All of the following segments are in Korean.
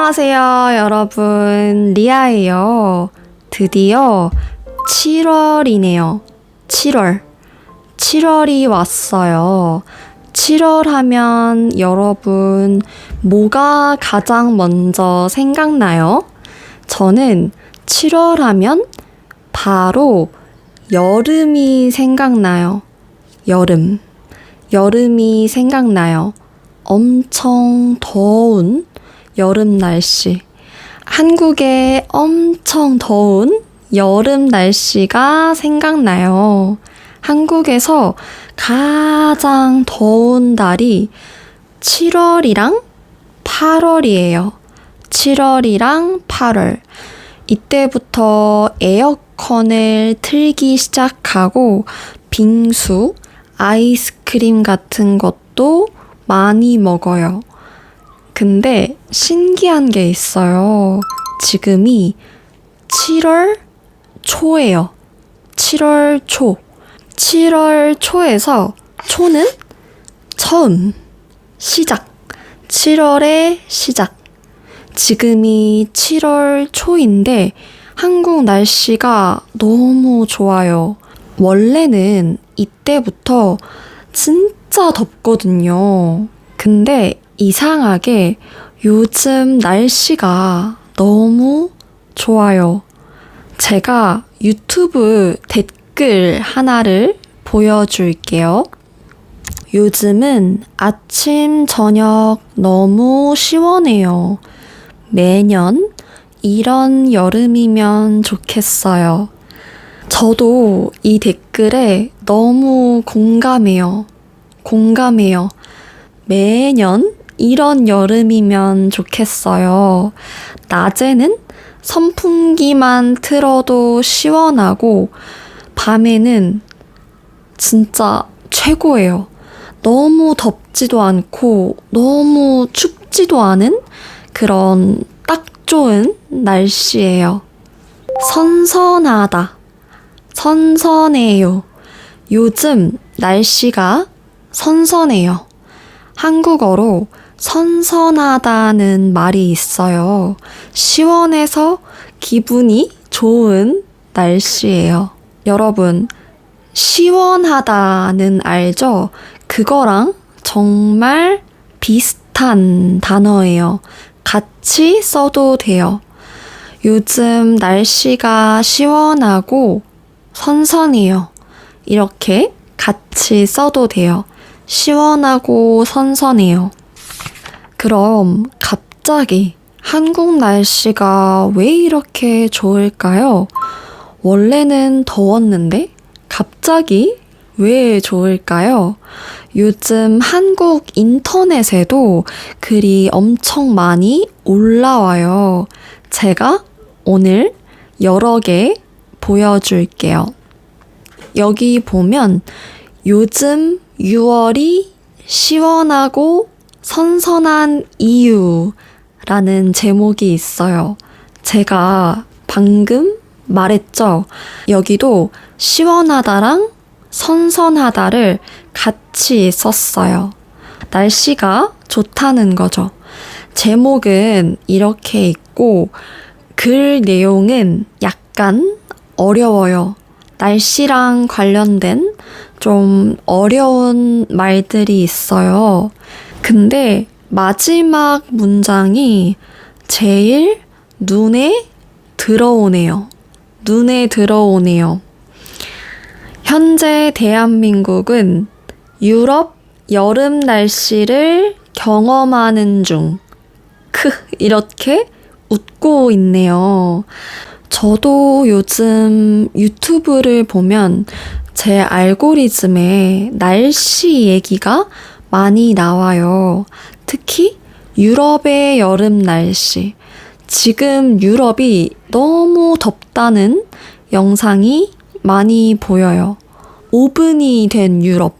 안녕하세요, 여러분. 리아예요. 드디어 7월이네요. 7월. 7월이 왔어요. 7월 하면 여러분 뭐가 가장 먼저 생각나요? 저는 7월 하면 바로 여름이 생각나요. 여름이 생각나요. 엄청 더운 여름 날씨. 한국의 엄청 더운 여름 날씨가 생각나요. 한국에서 가장 더운 달이 7월이랑 8월이에요. 7월이랑 8월. 이때부터 에어컨을 틀기 시작하고 빙수, 아이스크림 같은 것도 많이 먹어요. 근데 신기한 게 있어요. 지금이 7월 초예요. 7월 초. 7월 초에서 초는 처음, 시작. 7월의 시작. 지금이 7월 초인데 한국 날씨가 너무 좋아요. 원래는 이때부터 진짜 덥거든요. 근데 이상하게 요즘 날씨가 너무 좋아요. 제가 유튜브 댓글 하나를 보여줄게요. 요즘은 아침, 저녁 너무 시원해요. 매년 이런 여름이면 좋겠어요. 저도 이 댓글에 너무 공감해요. 매년 이런 여름이면 좋겠어요. 낮에는 선풍기만 틀어도 시원하고 밤에는 진짜 최고예요. 너무 덥지도 않고 너무 춥지도 않은 그런 딱 좋은 날씨예요. 선선해요. 요즘 날씨가 선선해요. 한국어로 선선하다는 말이 있어요. 시원해서 기분이 좋은 날씨예요. 여러분, 시원하다는 알죠? 그거랑 정말 비슷한 단어예요. 같이 써도 돼요. 요즘 날씨가 시원하고 선선해요. 이렇게 같이 써도 돼요. 시원하고 선선해요. 그럼 갑자기 한국 날씨가 왜 이렇게 좋을까요? 원래는 더웠는데 갑자기 왜 좋을까요? 요즘 한국 인터넷에도 글이 엄청 많이 올라와요. 제가 오늘 여러 개 보여줄게요. 여기 보면 요즘 6월이 시원하고 선선한 이유라는 제목이 있어요. 제가 방금 말했죠? 여기도 시원하다랑 선선하다를 같이 썼어요. 날씨가 좋다는 거죠. 제목은 이렇게 있고 글 내용은 약간 어려워요. 날씨랑 관련된 좀 어려운 말들이 있어요. 근데 마지막 문장이 제일 눈에 들어오네요. 현재 대한민국은 유럽 여름 날씨를 경험하는 중. 이렇게 웃고 있네요. 저도 요즘 유튜브를 보면 제 알고리즘에 날씨 얘기가 많이 나와요. 특히 유럽의 여름 날씨. 지금 유럽이 너무 덥다는 영상이 많이 보여요. 오븐이 된 유럽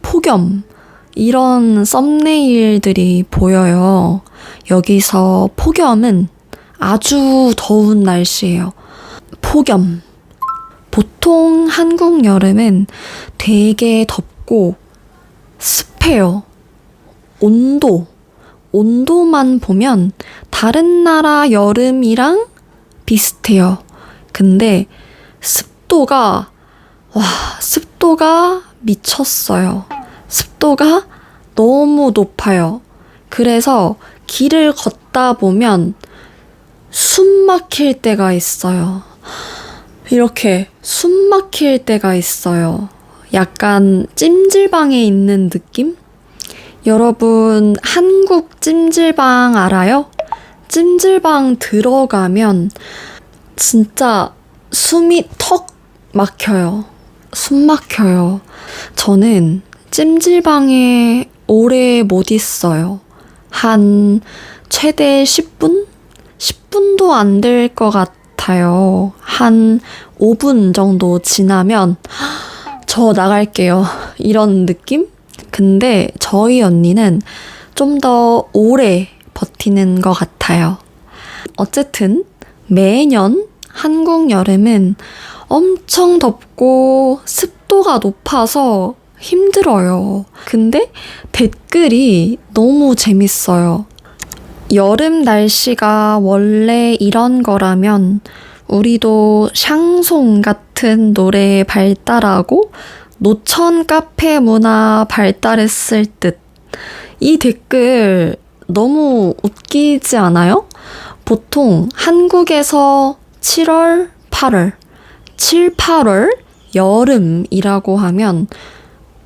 폭염. 이런 썸네일들이 보여요. 여기서 폭염은 아주 더운 날씨예요. 폭염. 보통 한국 여름은 되게 덥고 습해요. 온도만 보면 다른 나라 여름이랑 비슷해요. 근데 습도가 미쳤어요. 습도가 너무 높아요. 그래서 길을 걷다 보면 숨 막힐 때가 있어요. 이렇게 숨 막힐 때가 있어요. 약간 찜질방에 있는 느낌? 여러분, 한국 찜질방 알아요? 찜질방 들어가면 진짜 숨이 턱 막혀요. 숨 막혀요. 저는 찜질방에 오래 못 있어요. 한 최대 10분? 10분도 안 될 것 같아요. 한 5분 정도 지나면 저 나갈게요. 이런 느낌? 근데 저희 언니는 좀 더 오래 버티는 것 같아요. 어쨌든 매년 한국 여름은 엄청 덥고 습도가 높아서 힘들어요. 근데 댓글이 너무 재밌어요. 여름 날씨가 원래 이런 거라면 우리도 샹송 같은 노래 발달하고 노천 카페 문화 발달했을 듯. 이 댓글 너무 웃기지 않아요? 보통 한국에서 7월, 8월, 7, 8월 여름이라고 하면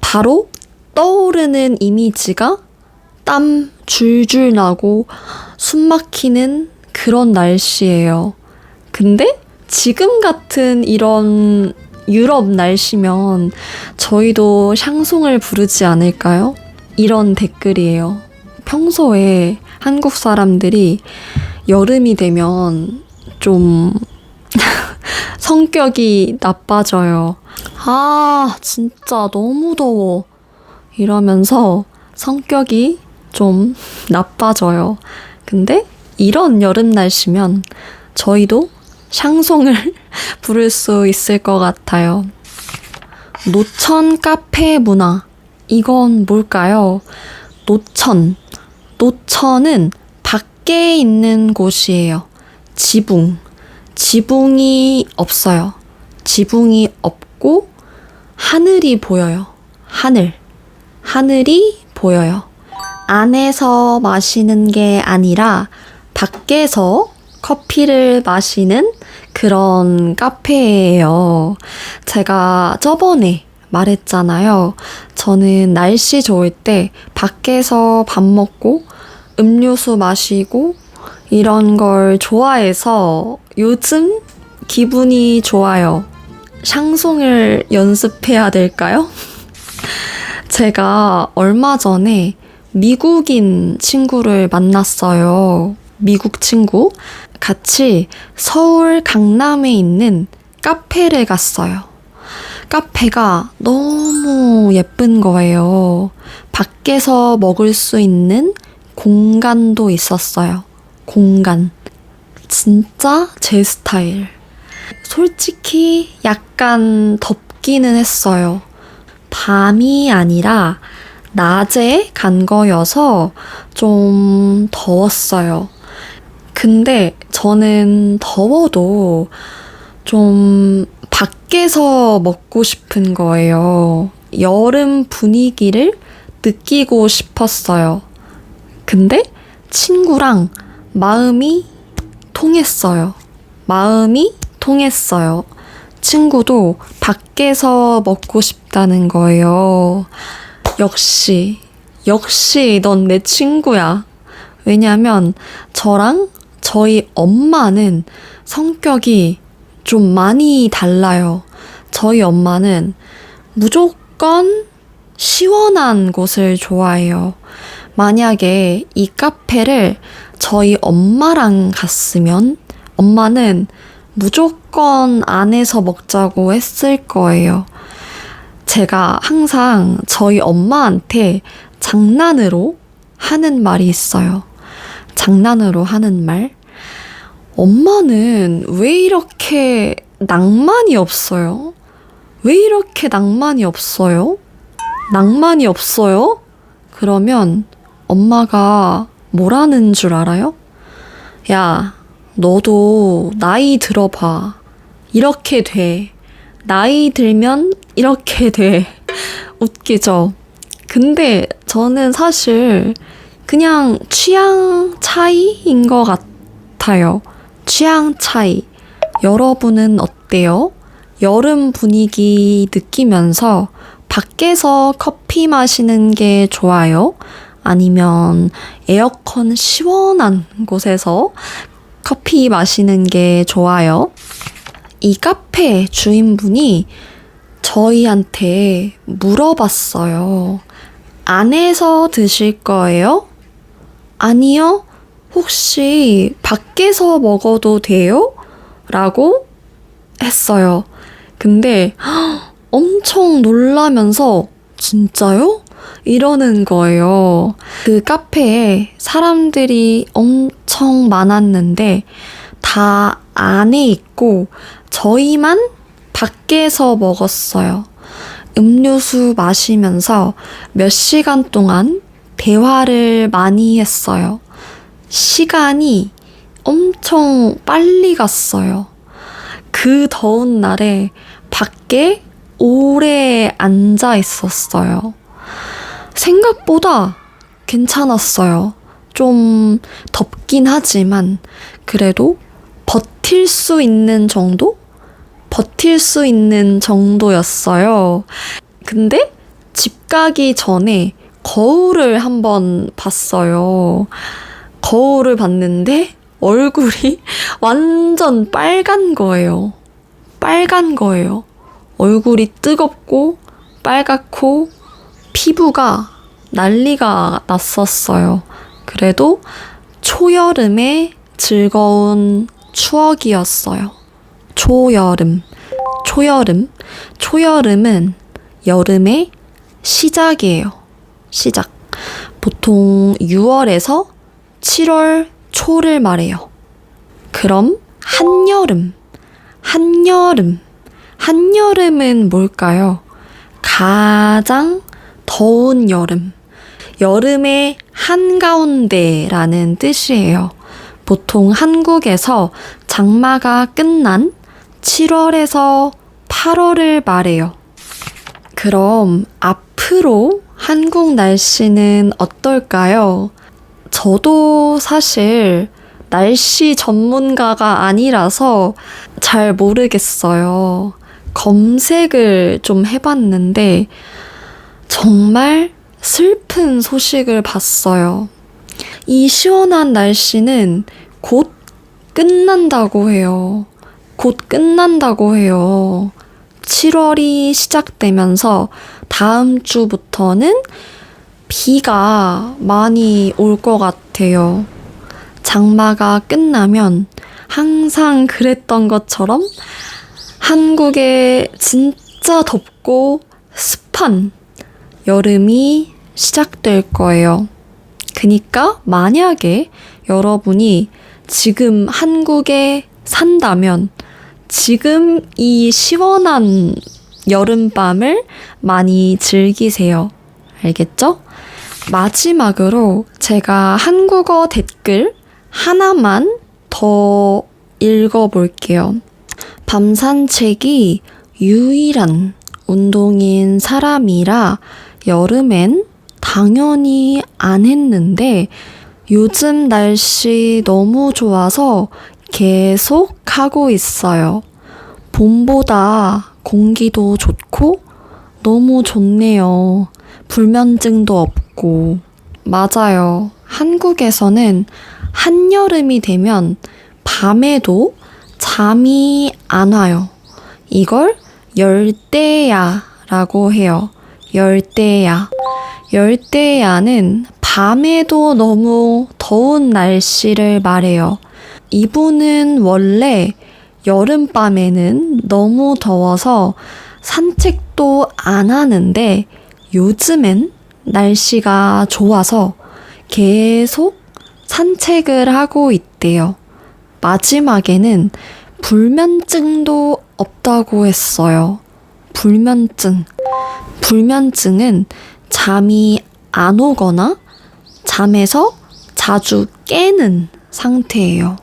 바로 떠오르는 이미지가 땀 줄줄 나고 숨 막히는 그런 날씨예요. 근데 지금 같은 이런 유럽 날씨면 저희도 샹송을 부르지 않을까요? 이런 댓글이에요. 평소에 한국 사람들이 여름이 되면 좀 성격이 나빠져요. 아, 진짜 너무 더워. 이러면서 성격이 좀 나빠져요. 근데 이런 여름 날씨면 저희도 샹송을 부를 수 있을 것 같아요. 노천 카페 문화. 이건 뭘까요? 노천은 밖에 있는 곳이에요. 지붕이 없어요. 지붕이 없고 하늘이 보여요. 하늘이 보여요. 안에서 마시는 게 아니라 밖에서 커피를 마시는 그런 카페예요. 제가 저번에 말했잖아요. 저는 날씨 좋을 때 밖에서 밥 먹고 음료수 마시고 이런 걸 좋아해서 요즘 기분이 좋아요. 샹송을 연습해야 될까요? 제가 얼마 전에 미국인 친구를 만났어요. 미국 친구. 같이 서울 강남에 있는 카페를 갔어요. 카페가 너무 예쁜 거예요. 밖에서 먹을 수 있는 공간도 있었어요. 공간. 진짜 제 스타일. 솔직히 약간 덥기는 했어요. 밤이 아니라 낮에 간 거여서 좀 더웠어요. 근데 저는 더워도 좀 밖에서 먹고 싶은 거예요. 여름 분위기를 느끼고 싶었어요. 근데 친구랑 마음이 통했어요. 친구도 밖에서 먹고 싶다는 거예요. 역시 넌 내 친구야. 왜냐면 저랑 저희 엄마는 성격이 좀 많이 달라요. 저희 엄마는 무조건 시원한 곳을 좋아해요. 만약에 이 카페를 저희 엄마랑 갔으면 엄마는 무조건 안에서 먹자고 했을 거예요. 제가 항상 저희 엄마한테 장난으로 하는 말이 있어요. 장난으로 하는 말. 엄마는 왜 이렇게 낭만이 없어요? 낭만이 없어요? 그러면 엄마가 뭐라는 줄 알아요? 야, 너도 나이 들어봐. 이렇게 돼. 나이 들면 이렇게 돼. 웃기죠? 근데 저는 사실 그냥 취향 차이인 것 같아요. 취향 차이. 여러분은 어때요? 여름 분위기 느끼면서 밖에서 커피 마시는 게 좋아요? 아니면 에어컨 시원한 곳에서 커피 마시는 게 좋아요? 이 카페 주인분이 저희한테 물어봤어요. 안에서 드실 거예요? 아니요. 혹시 밖에서 먹어도 돼요? 라고 했어요. 근데 엄청 놀라면서 진짜요? 이러는 거예요. 그 카페에 사람들이 엄청 많았는데 다 안에 있고 저희만 밖에서 먹었어요. 음료수 마시면서 몇 시간 동안 대화를 많이 했어요. 시간이 엄청 빨리 갔어요. 그 더운 날에 밖에 오래 앉아 있었어요. 생각보다 괜찮았어요. 좀 덥긴 하지만 그래도 버틸 수 있는 정도? 버틸 수 있는 정도였어요. 근데 집 가기 전에 거울을 한번 봤어요. 거울을 봤는데 얼굴이 완전 빨간 거예요. 빨간 거예요. 얼굴이 뜨겁고 빨갛고 피부가 난리가 났었어요. 그래도 초여름의 즐거운 추억이었어요. 초여름. 초여름은 여름의 시작이에요. 시작. 보통 6월에서 7월 초를 말해요. 그럼 한여름은 뭘까요? 가장 더운 여름. 여름의 한가운데라는 뜻이에요. 보통 한국에서 장마가 끝난 7월에서 8월을 말해요. 그럼 앞으로 한국 날씨는 어떨까요? 저도 사실 날씨 전문가가 아니라서 잘 모르겠어요. 검색을 좀 해봤는데 정말 슬픈 소식을 봤어요. 이 시원한 날씨는 곧 끝난다고 해요. 곧 끝난다고 해요. 7월이 시작되면서 다음 주부터는 비가 많이 올 것 같아요. 장마가 끝나면 항상 그랬던 것처럼 한국에 진짜 덥고 습한 여름이 시작될 거예요. 그니까 만약에 여러분이 지금 한국에 산다면 지금 이 시원한 여름밤을 많이 즐기세요. 알겠죠? 마지막으로 제가 한국어 댓글 하나만 더 읽어볼게요. 밤 산책이 유일한 운동인 사람이라 여름엔 당연히 안 했는데 요즘 날씨 너무 좋아서 계속 하고 있어요. 봄보다 공기도 좋고 너무 좋네요. 불면증도 없고. 맞아요. 한국에서는 한여름이 되면 밤에도 잠이 안 와요. 이걸 열대야라고 해요. 열대야. 열대야는 밤에도 너무 더운 날씨를 말해요. 이분은 원래 여름밤에는 너무 더워서 산책도 안 하는데 요즘엔 날씨가 좋아서 계속 산책을 하고 있대요. 마지막에는 불면증도 없다고 했어요. 불면증. 불면증은 잠이 안 오거나 잠에서 자주 깨는 상태예요.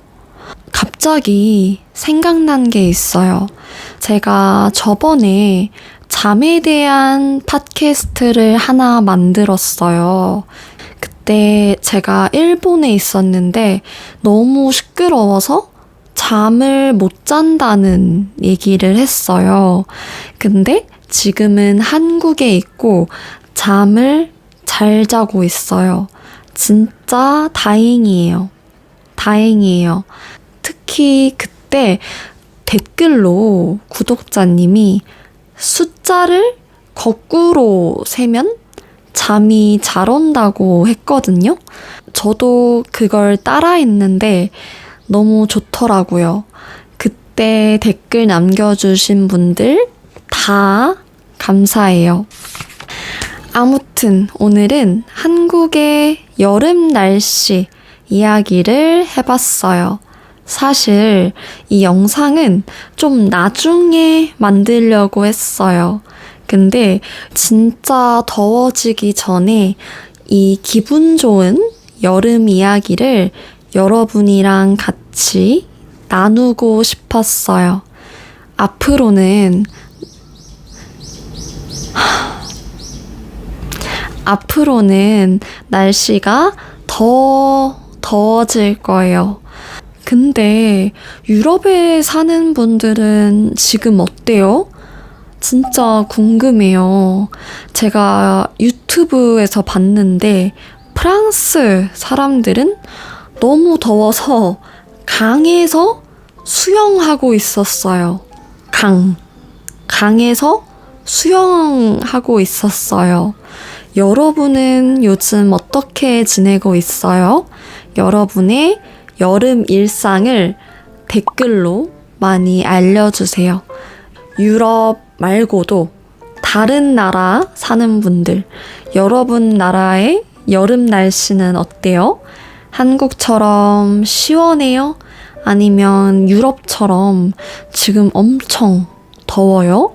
갑자기 생각난 게 있어요. 제가 저번에 잠에 대한 팟캐스트를 하나 만들었어요. 그때 제가 일본에 있었는데 너무 시끄러워서 잠을 못 잔다는 얘기를 했어요. 근데 지금은 한국에 있고 잠을 잘 자고 있어요. 진짜 다행이에요. 다행이에요. 특히 그때 댓글로 구독자님이 숫자를 거꾸로 세면 잠이 잘 온다고 했거든요. 저도 그걸 따라 했는데 너무 좋더라고요. 그때 댓글 남겨주신 분들 다 감사해요. 아무튼 오늘은 한국의 여름 날씨 이야기를 해봤어요. 사실 이 영상은 좀 나중에 만들려고 했어요. 근데 진짜 더워지기 전에 이 기분 좋은 여름 이야기를 여러분이랑 같이 나누고 싶었어요. 앞으로는 날씨가 더 더워질 거예요. 근데 유럽에 사는 분들은 지금 어때요? 진짜 궁금해요. 제가 유튜브에서 봤는데 프랑스 사람들은 너무 더워서 강에서 수영하고 있었어요. 강에서 수영하고 있었어요. 여러분은 요즘 어떻게 지내고 있어요? 여러분의 여름 일상을 댓글로 많이 알려주세요. 유럽 말고도 다른 나라 사는 분들, 여러분 나라의 여름 날씨는 어때요? 한국처럼 시원해요? 아니면 유럽처럼 지금 엄청 더워요?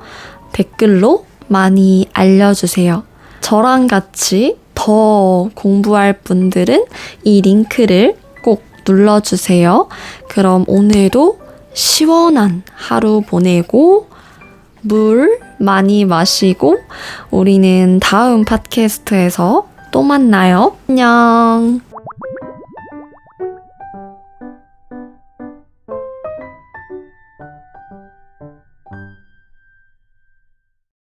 댓글로 많이 알려주세요. 저랑 같이 더 공부할 분들은 이 링크를 꼭 눌러주세요. 그럼 오늘도 시원한 하루 보내고 물 많이 마시고 우리는 다음 팟캐스트에서 또 만나요. 안녕.